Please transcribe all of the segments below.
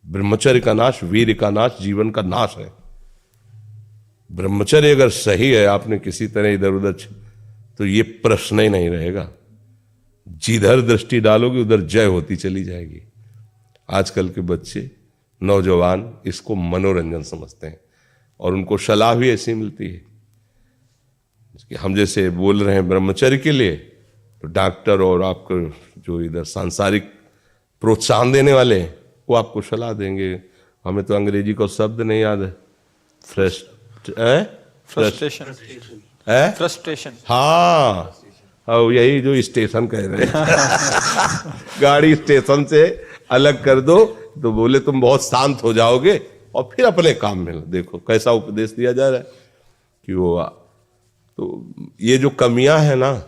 ब्रह्मचर्य का नाश वीर का नाश जीवन का नाश है। ब्रह्मचर्य अगर सही है, आपने किसी तरह इधर उधर तो ये प्रश्न ही नहीं रहेगा। जिधर दृष्टि डालोगे उधर जय होती चली जाएगी। आजकल के बच्चे नौजवान इसको मनोरंजन समझते हैं और उनको सलाह भी ऐसी मिलती है कि हम जैसे बोल रहे हैं ब्रह्मचर्य के लिए, तो डॉक्टर और आपको जो इधर सांसारिक प्रोत्साहन देने वाले हैं वो आपको सलाह देंगे। हमें तो अंग्रेजी का शब्द नहीं याद है, फ्रस्ट्रेशन। हाँ, यही जो स्टेशन कह रहे हैं गाड़ी स्टेशन से अलग कर दो तो बोले तुम बहुत शांत हो जाओगे और फिर अपने काम में देखो कैसा उपदेश दिया जा रहा है कि वो। तो ये जो कमियां है ना,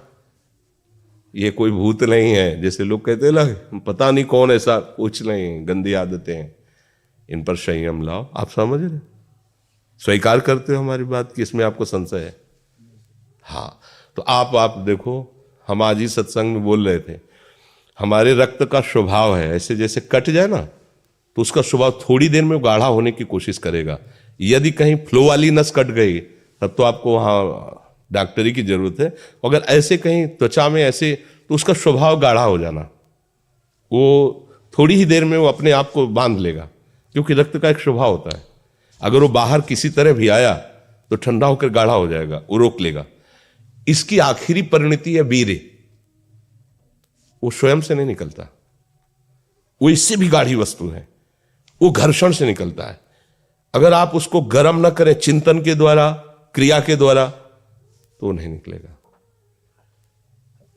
ये कोई भूत नहीं है जैसे लोग कहते हैं ना, पता नहीं कौन, ऐसा कुछ नहीं, गंदी आदतें हैं, इन पर संयम लाओ। आप समझ रहे, स्वीकार करते हो हमारी बात कि इसमें आपको संशय है? हाँ, तो आप देखो, हम आज ही सत्संग में बोल रहे थे, हमारे रक्त का स्वभाव है ऐसे, जैसे कट जाए ना तो उसका स्वभाव थोड़ी देर में गाढ़ा होने की कोशिश करेगा। यदि कहीं फ्लो वाली नस कट गई तब तो आपको वहाँ डॉक्टरी की जरूरत है। अगर ऐसे कहीं त्वचा में ऐसे, तो उसका स्वभाव गाढ़ा हो जाना, वो थोड़ी ही देर में वो अपने आप को बांध लेगा, क्योंकि रक्त का एक स्वभाव होता है। अगर वो बाहर किसी तरह भी आया तो ठंडा होकर गाढ़ा हो जाएगा, वो रोक लेगा। इसकी आखिरी परिणति है वीर्य, वो स्वयं से नहीं निकलता, वो इससे भी गाढ़ी वस्तु है, वो घर्षण से निकलता है। अगर आप उसको गर्म न करें चिंतन के द्वारा, क्रिया के द्वारा, तो वो नहीं निकलेगा।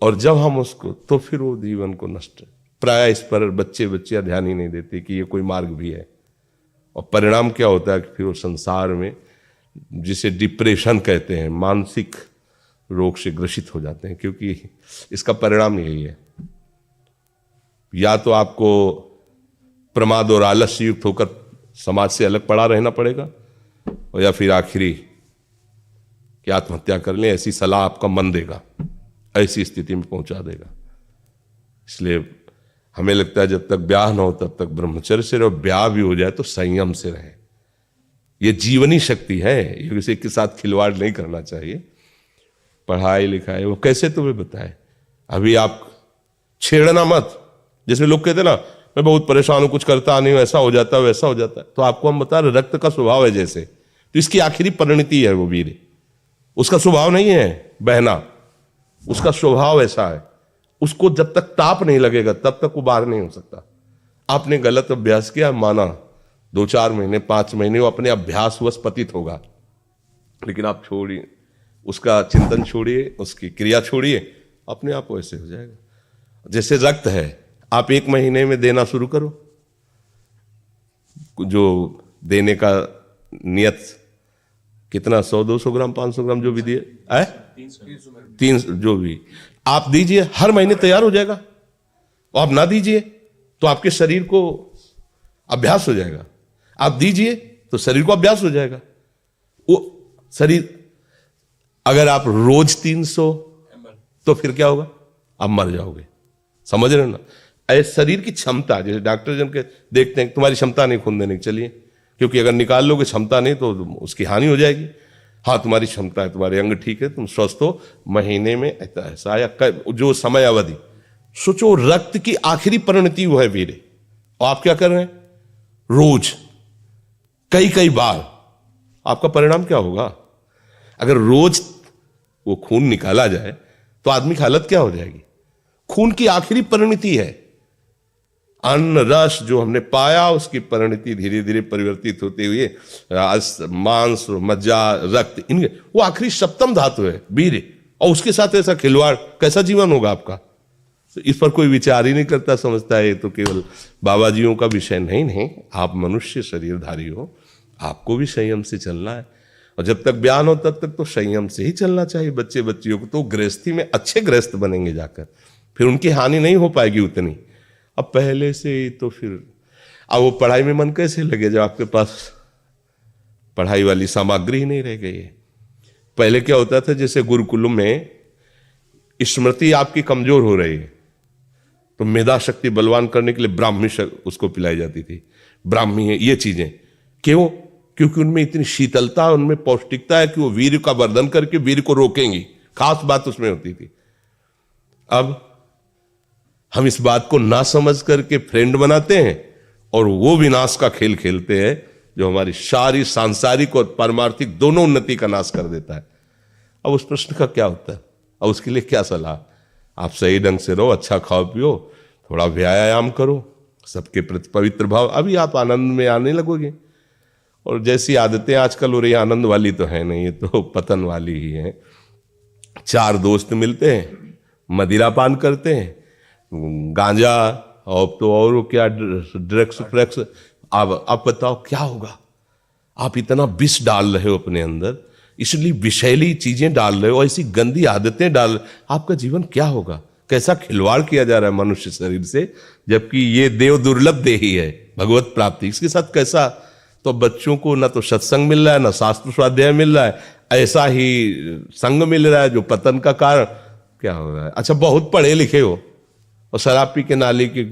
और जब हम उसको, तो फिर वो जीवन को नष्ट, प्राय इस पर बच्चे ध्यान ही नहीं देते कि ये कोई मार्ग भी है। और परिणाम क्या होता है कि फिर वो संसार में, जिसे डिप्रेशन कहते हैं, मानसिक रोग से ग्रसित हो जाते हैं, क्योंकि इसका परिणाम यही है। या तो आपको प्रमाद और आलस्य युक्त होकर समाज से अलग पड़ा रहना पड़ेगा, और या फिर आखिरी कि आत्महत्या कर लें, ऐसी सलाह आपका मन देगा, ऐसी स्थिति में पहुंचा देगा। इसलिए हमें लगता है जब तक ब्याह न हो तब तक ब्रह्मचर्य से रहो, ब्याह भी हो जाए तो संयम से रहे। ये जीवनी शक्ति है, ये किसी के साथ खिलवाड़ नहीं करना चाहिए। पढ़ाई लिखाई वो कैसे तुम्हें बताए, अभी आप छेड़ना मत। जैसे लोग कहते ना, मैं बहुत परेशान हूं, कुछ करता नहीं हूं, ऐसा हो जाता है वैसा हो जाता है, तो आपको हम बता रहे रक्त का स्वभाव है जैसे, तो इसकी आखिरी परिणति है वो वीर। उसका स्वभाव नहीं है बहना, उसका स्वभाव ऐसा है, उसको जब तक ताप नहीं लगेगा तब तक वो बाहर नहीं हो सकता। आपने गलत अभ्यास किया, माना 2-4 महीने 5 महीने वो अपने अभ्यासवश पतित होगा, लेकिन आप छोड़िए, उसका चिंतन छोड़िए, उसकी क्रिया छोड़िए, अपने आप वैसे हो जाएगा। जैसे रक्त है, आप 1 महीने में देना शुरू करो, जो देने का नियत कितना, 100-200 ग्राम 500 ग्राम जो भी दिए, 300 जो भी आप दीजिए, हर महीने तैयार हो जाएगा। और आप ना दीजिए तो आपके शरीर को अभ्यास हो जाएगा, आप दीजिए तो शरीर को अभ्यास हो जाएगा। वो शरीर, अगर आप रोज 300 तो फिर क्या होगा, आप मर जाओगे। समझ रहे हो ना? ऐसे शरीर की क्षमता, जैसे डॉक्टर जन के देखते हैं तुम्हारी क्षमता नहीं खून देने की, चलिए, क्योंकि अगर निकाल लोगे क्षमता नहीं तो उसकी हानि हो जाएगी। हाँ, तुम्हारी क्षमता है, तुम्हारे अंग ठीक है, तुम स्वस्थ हो, महीने में ऐसा या जो समय अवधि सोचो, रक्त की आखिरी परिणति वो है वीर्य। और आप क्या कर रहे हैं, रोज कई बार, आपका परिणाम क्या होगा? अगर रोज वो खून निकाला जाए तो आदमी की हालत क्या हो जाएगी? खून की आखिरी परिणति है, अन्न रस जो हमने पाया उसकी परिणति धीरे धीरे परिवर्तित होते हुए मांस, मज्जा, रक्त, इनके वो आखिरी सप्तम धातु है वीर्य। और उसके साथ ऐसा खिलवाड़, कैसा जीवन होगा आपका? तो इस पर कोई विचार ही नहीं करता, समझता है ये तो केवल बाबा जियों का विषय। नहीं, आप मनुष्य शरीरधारी हो, आपको भी संयम से चलना है। और जब तक ब्याह हो तब तक तो संयम से ही चलना चाहिए। बच्चियों को तो गृहस्थी में अच्छे गृहस्थ बनेंगे जाकर, फिर उनकी हानि नहीं हो पाएगी उतनी। अब पहले से ही तो फिर अब वो पढ़ाई में मन कैसे लगे जब आपके पास पढ़ाई वाली सामग्री ही नहीं रह गई है। पहले क्या होता था, जैसे गुरुकुल में स्मृति आपकी कमजोर हो रही है तो मेधा शक्ति बलवान करने के लिए ब्राह्मी उसको पिलाई जाती थी, ब्राह्मी है, ये चीजें क्यों? क्योंकि उनमें इतनी शीतलता, उनमें पौष्टिकता है कि वो वीर का वर्धन करके वीर को रोकेंगी, खास बात उसमें होती थी। अब हम इस बात को ना समझ करके फ्रेंड बनाते हैं और वो विनाश का खेल खेलते हैं जो हमारी सारी सांसारिक और पारमार्थिक दोनों उन्नति का नाश कर देता है। अब उस प्रश्न का क्या होता है? अब उसके लिए क्या सलाह? आप सही ढंग से रहो, अच्छा खाओ पियो, थोड़ा व्यायाम करो, सबके प्रति पवित्र भाव, अभी आप आनंद में आने लगोगे। और जैसी आदतें आजकल हो रही, आनंद वाली तो है नहीं, ये तो पतन वाली ही है। 4 दोस्त मिलते हैं, मदिरा पान करते हैं, गांजा और तो और क्या ड्रग्स। आप बताओ क्या होगा? आप इतना विष डाल रहे हो अपने अंदर, इसलिए विषैली चीजें डाल रहे हो, ऐसी गंदी आदतें डाल, आपका जीवन क्या होगा? कैसा खिलवाड़ किया जा रहा है मनुष्य शरीर से, जबकि ये देव दुर्लभ देही है भगवत प्राप्ति, इसके साथ कैसा? तो बच्चों को ना तो सत्संग मिल रहा है, ना शास्त्र स्वाध्याय मिल रहा है, ऐसा ही संग मिल रहा है जो पतन का कारण क्या हो रहा है। अच्छा, बहुत पढ़े लिखे हो और शराब पी के नाली के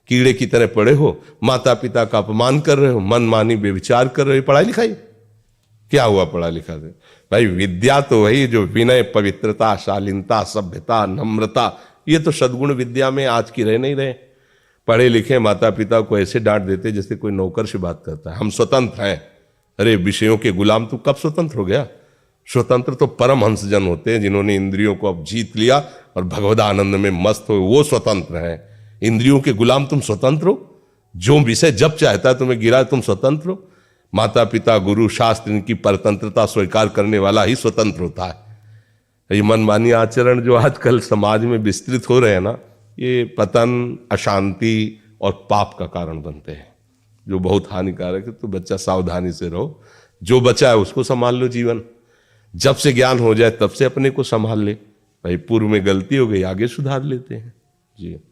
कीड़े की तरह पड़े हो, माता पिता का अपमान कर रहे हो, मनमानी बेविचार कर रहे हो, पढ़ाई लिखाई क्या हुआ? पढ़ा लिखा से भाई विद्या तो वही जो विनय, पवित्रता, शालीनता, सभ्यता, नम्रता, ये तो सद्गुण विद्या में आज की रह नहीं रहे। पढ़े लिखे माता पिता को ऐसे डांट देते जैसे कोई नौकर से बात करता है, हम स्वतंत्र हैं। अरे विषयों के गुलाम तू कब स्वतंत्र हो गया? स्वतंत्र तो परमहंस जन होते हैं जिन्होंने इंद्रियों को अब जीत लिया और भगवद आनंद में मस्त हो, वो स्वतंत्र हैं। इंद्रियों के गुलाम तुम स्वतंत्र हो? जो विषय जब चाहता है तुम्हें गिरा, तुम स्वतंत्र हो? माता पिता, गुरु, शास्त्र, इनकी परतंत्रता स्वीकार करने वाला ही स्वतंत्र होता है। ये मनमानी आचरण जो आजकल समाज में विस्तृत हो रहे हैं ना, ये पतन, अशांति और पाप का कारण बनते हैं, जो बहुत हानिकारक है। तो बच्चा सावधानी से रहो, जो बचा है उसको संभाल लो। जीवन जब से ज्ञान हो जाए तब से अपने को संभाल ले। भाई पूर्व में गलती हो गई, आगे सुधार लेते हैं जी।